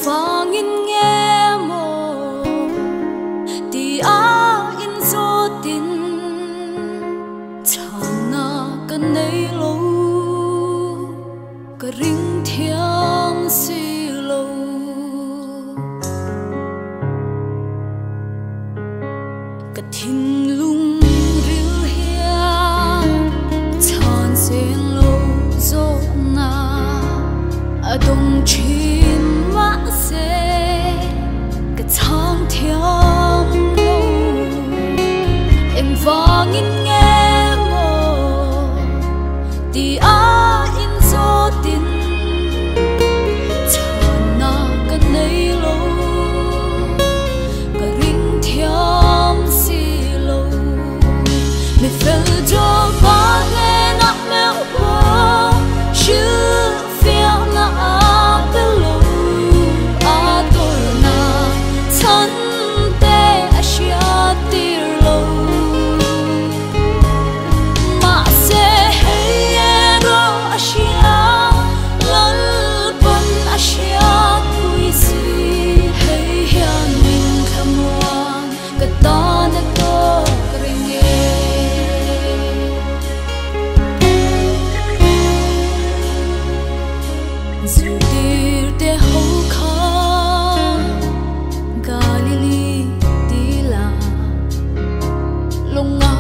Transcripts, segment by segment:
vangin nghe mồ ti a in zo tin chana ka nei lo ka ring thiam si lo ka thin lung ril hia chan sen lo zo na adong chin ma se ka chang thiam lo em vangin nghe mo ti a in zo tin chana ka nei lo ka ring thiam si lo me fel jo ba le na me ho shu feel na a belo a tor na chan te a shia tir lo ma se hey ro a shia lal pon a shia kui si hey hian min khamwan ka ta na to ringe Zudir te ho kha Galili tila Longa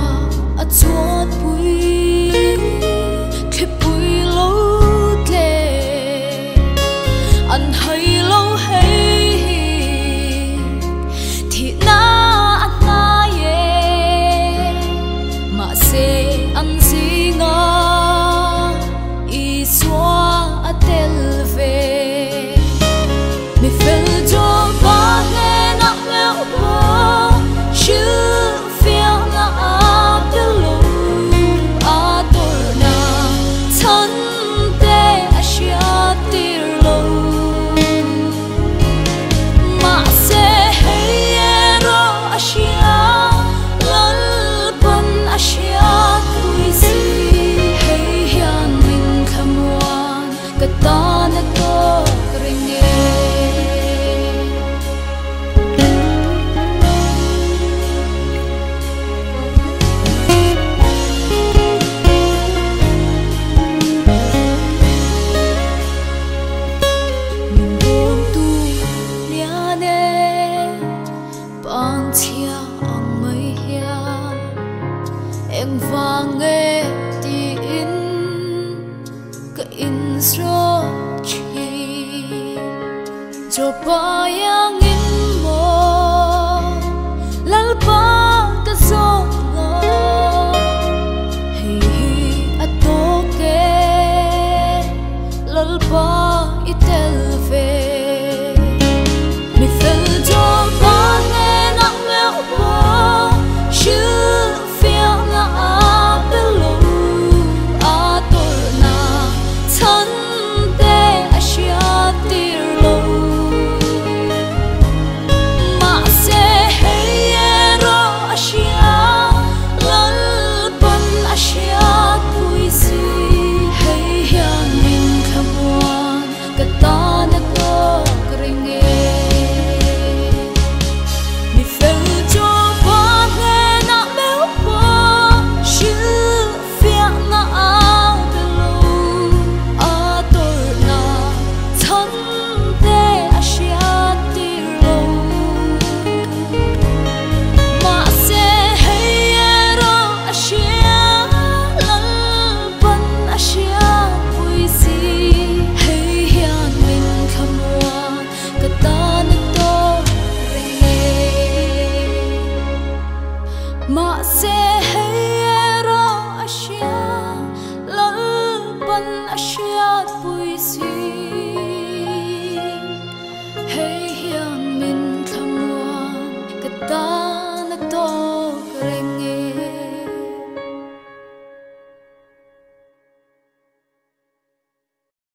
a chuat pui Khe pui lo tle An hai lo hei Thi na an na ye Ma se an si nga I swa a tel me fel jo ba le na me ho shu feel na a belo a tor na chan te a shia tir lo ma se hey ro a shia lal pon a shia kui si hey hian min khamwan ka ta na to ringe em vang nghe tin ka in so chi cho pa yang in mo lal pa ka so ngo hi atoke lal pa itel ve